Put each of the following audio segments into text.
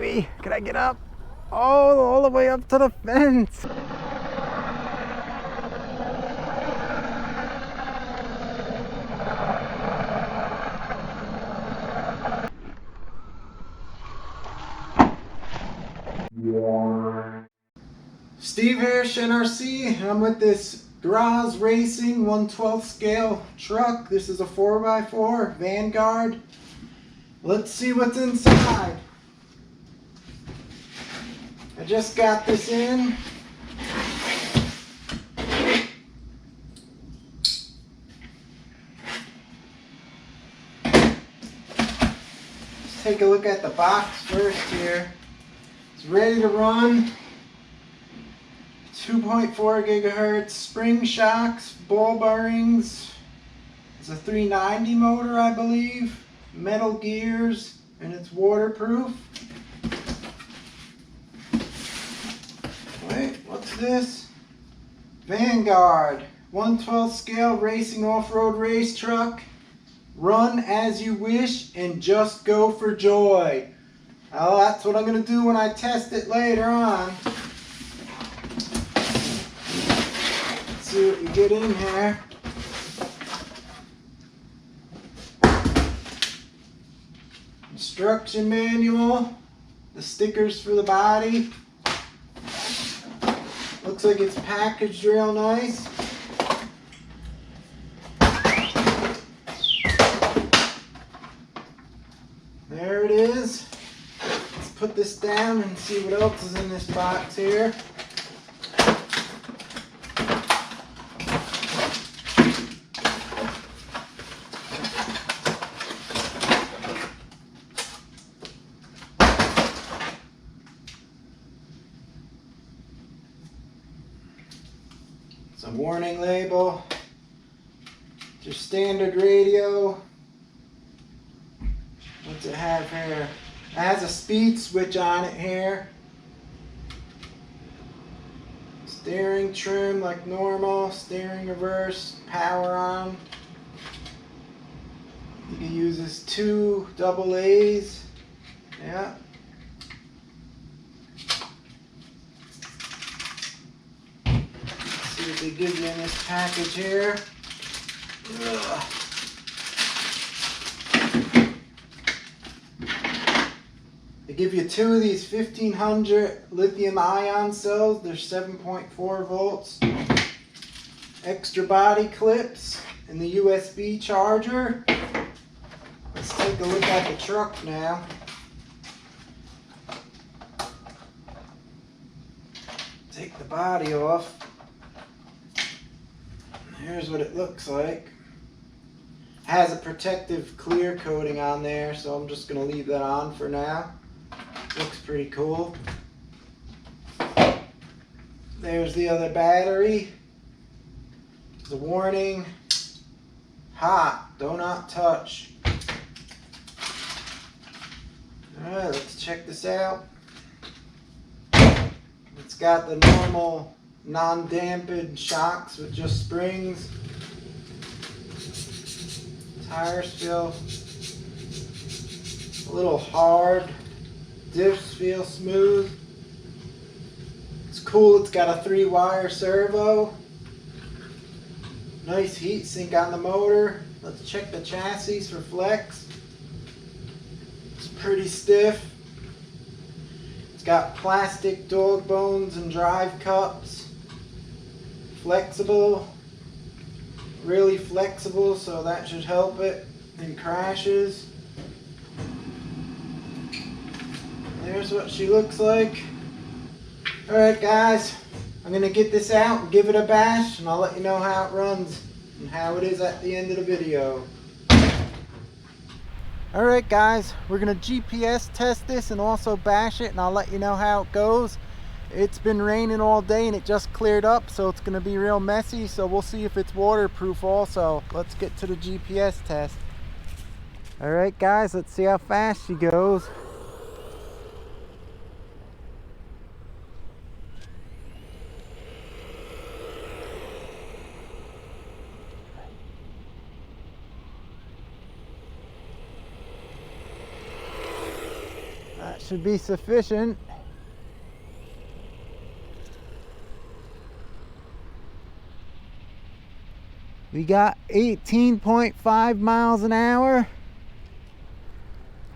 baby. Can I get up? Oh, all the way up to the fence. Steve here, NRC, and I'm with this grozz-racing 1/12 scale truck. This is a 4x4 Vanguard. Let's see what's inside. I just got this in. Let's take a look at the box first here. It's ready to run. 2.4 gigahertz spring shocks, ball bearings. It's a 390 motor, I believe. Metal gears, and it's waterproof. Wait, what's this? Vanguard 1/12 scale racing off-road race truck. Run as you wish and just go for joy. Well, that's what I'm going to do when I test it later on. Let's see what you get in here. Instruction manual, the stickers for the body. Looks like it's packaged real nice. There it is. Let's put this down and see what else is in this box here. Some warning label. Your standard radio. What's it have here? It has a speed switch on it here. Steering trim like normal. Steering reverse. Power on. You can use this 2 AA's. Yeah. See what they give you in this package here. Ugh. They give you 2 of these 1500 lithium ion cells. They're 7.4 volts. Extra body clips and the USB charger. Let's take a look at the truck now. Take the body off. Here's what it looks like. Has a protective clear coating on there, so I'm just going to leave that on for now. Looks pretty cool. There's the other battery. The warning. Hot. Do not touch. Alright, let's check this out. It's got the normal non-dampened shocks with just springs. Tires feel a little hard. Diffs feel smooth. It's cool. It's got a 3-wire servo. Nice heat sink on the motor. Let's check the chassis for flex. It's pretty stiff. It's got plastic dog bones and drive cups. Flexible. Really flexible, so that should help it in crashes. There's what she looks like. Alright guys, I'm going to get this out and give it a bash, and I'll let you know how it runs and how it is at the end of the video. Alright guys, we're going to GPS test this and also bash it, and I'll let you know how it goes. It's been raining all day and it just cleared up, so it's going to be real messy, so we'll see if it's waterproof also. Let's get to the GPS test. Alright guys, let's see how fast she goes. should be sufficient. We got 18.5 miles an hour.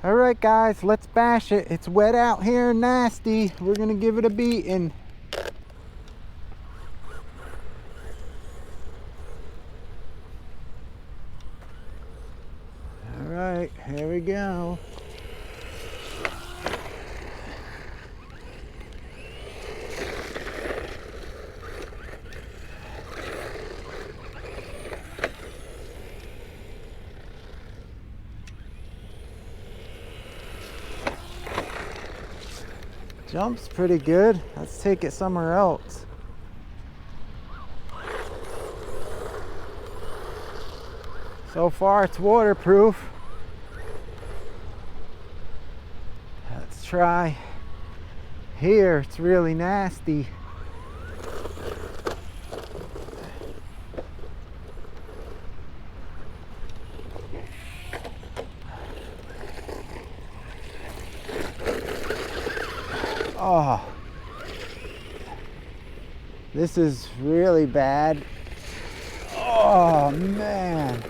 All right, guys, let's bash it. It's wet out here and nasty. We're gonna give it a beating. All right, here we go. Jump's pretty good. Let's take it somewhere else. So far it's waterproof. Let's try here. It's really nasty. Oh, this is really bad. Oh man.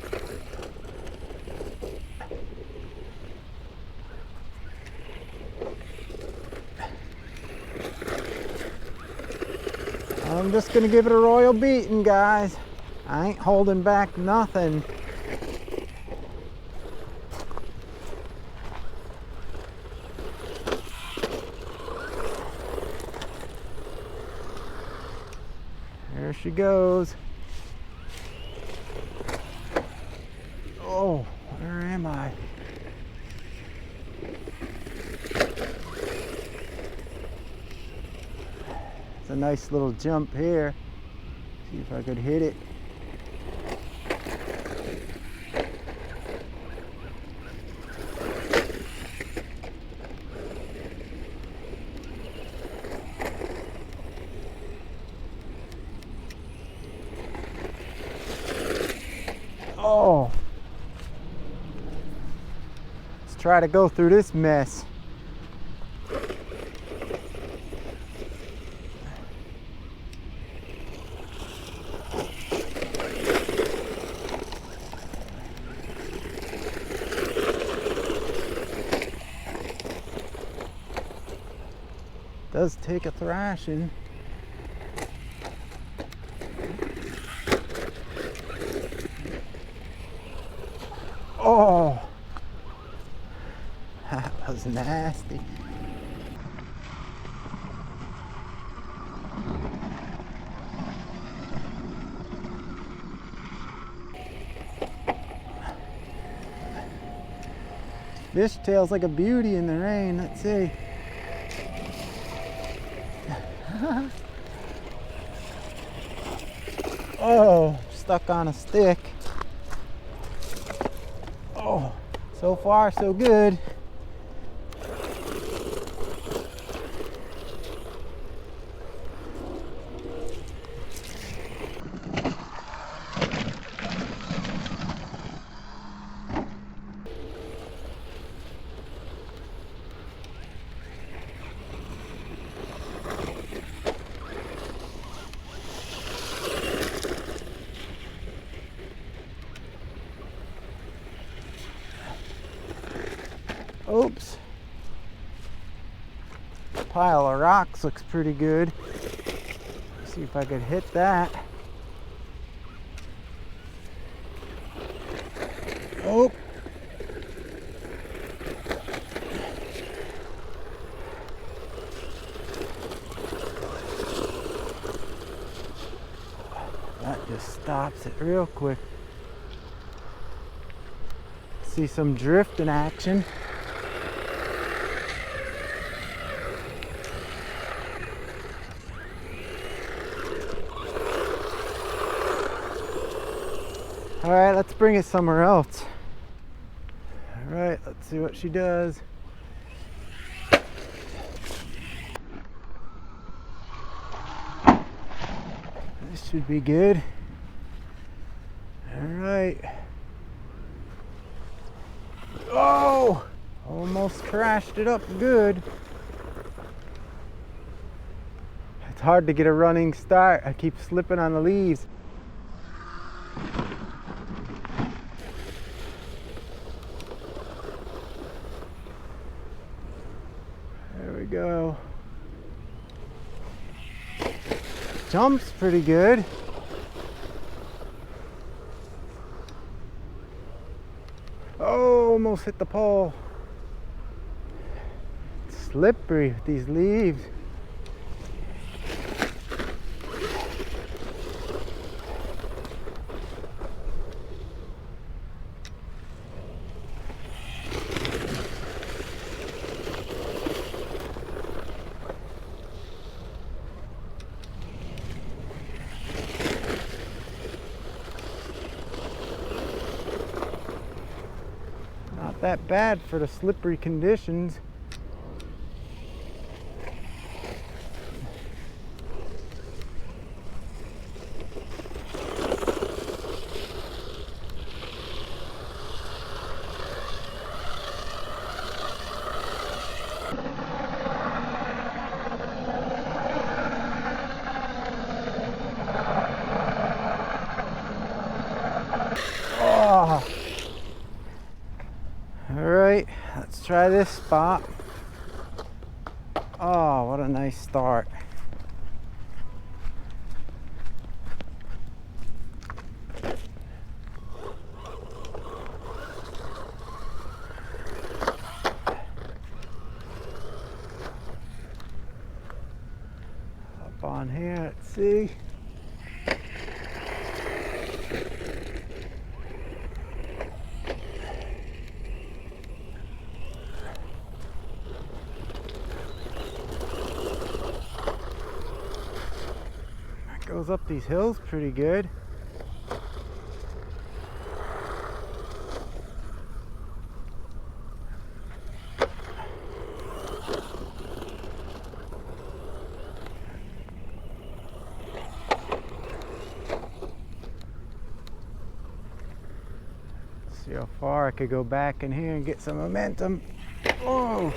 I'm just gonna give it a royal beating, guys. I ain't holding back nothing. There she goes. Oh, where am I? It's a nice little jump here. See if I could hit it. Oh, let's try to go through this mess. Does take a thrashing. Oh, that was nasty. Fishtail's like a beauty in the rain. Let's see. Oh, stuck on a stick. Oh, so far so good. Oops. Pile of rocks looks pretty good. Let's see if I could hit that. Oh. That just stops it real quick. See some drifting action. All right, let's bring it somewhere else. All right, let's see what she does. This should be good. All right. Oh, almost crashed. bashed it up good. It's hard to get a running start. I keep slipping on the leaves. There we go. Jumps pretty good. Oh, almost hit the pole. It's slippery with these leaves. Not that bad for the slippery conditions. Oh. Alright, let's try this spot. Oh, what a nice start. Up on here, let's see. Goes up these hills pretty good. Let's see how far I could go back in here and get some momentum. Oh!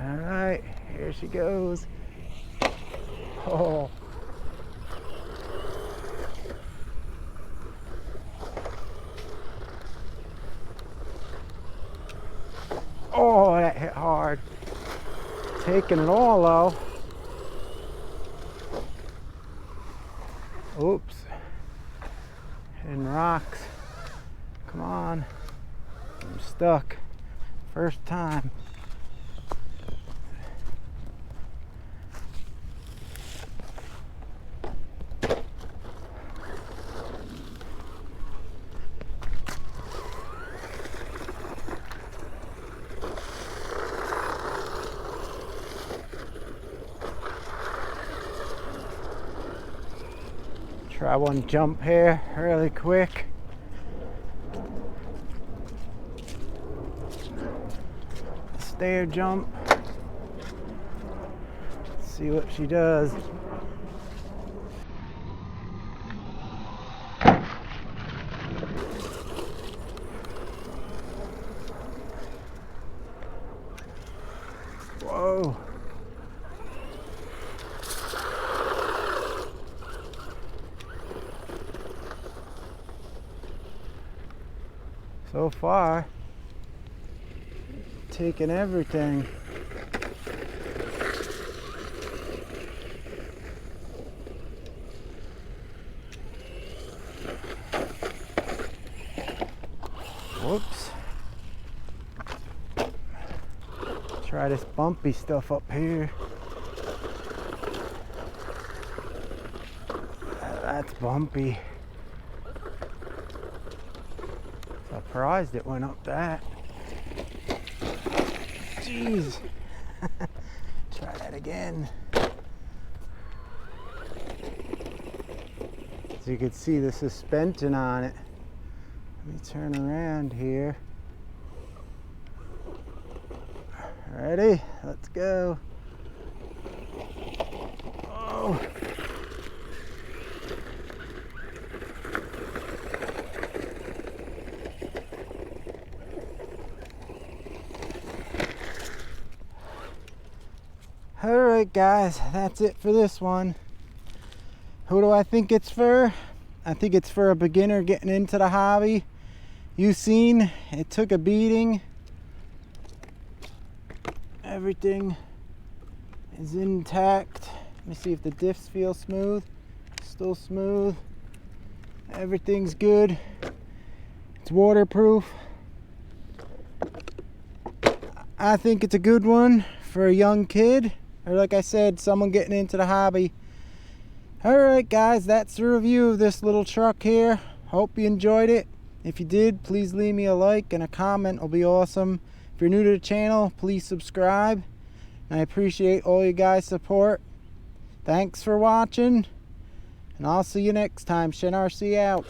Alright, here she goes. Oh. Oh, that hit hard. Taking it all though. Oops. Hitting rocks. Come on. I'm stuck. First time. Try one jump here really quick. Stair jump. Let's see what she does. Whoa. So far, taking everything. Whoops. Try this bumpy stuff up here. That's bumpy. Surprised it went up that. Jeez. Try that again. As you can see the suspension on it. Let me turn around here. Ready? Let's go. Oh. Alright guys, that's it for this one. Who do I think it's for? I think it's for a beginner getting into the hobby. You've seen, it took a beating. Everything is intact. Let me see if the diffs feel smooth. Still smooth. Everything's good. It's waterproof. I think it's a good one for a young kid, or like I said, someone getting into the hobby. Alright guys, that's the review of this little truck here. Hope you enjoyed it. If you did, please leave me a like and a comment will be awesome. If you're new to the channel, please subscribe. And I appreciate all you guys' support. Thanks for watching. And I'll see you next time. Shen RC out.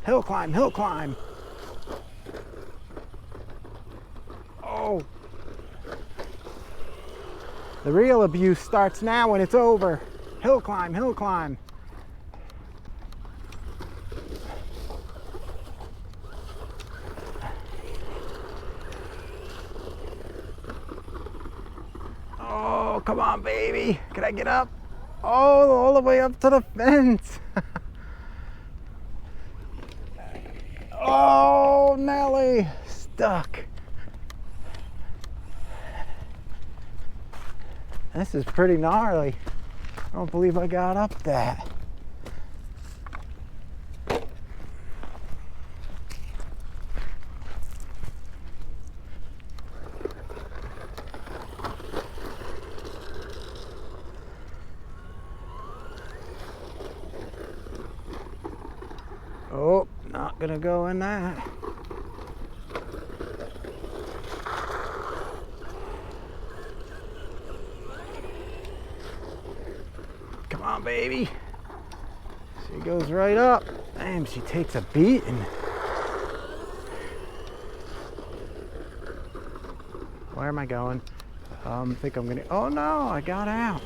Hill climb, hill climb. Oh. The real abuse starts now when it's over. Hill climb, hill climb. Oh, come on, baby. Can I get up? Oh, all the way up to the fence. Oh, Nelly, stuck. This is pretty gnarly. I don't believe I got up that. Oh, not gonna go in that. Come on, baby. She goes right up. Damn, she takes a beating. Where am I going? I think I'm gonna, oh no, I got out.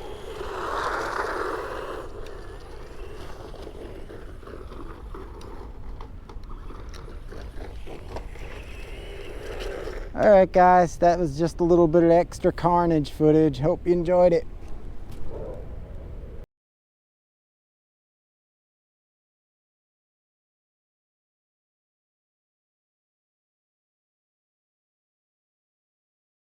Alright guys, that was just a little bit of extra carnage footage. Hope you enjoyed it.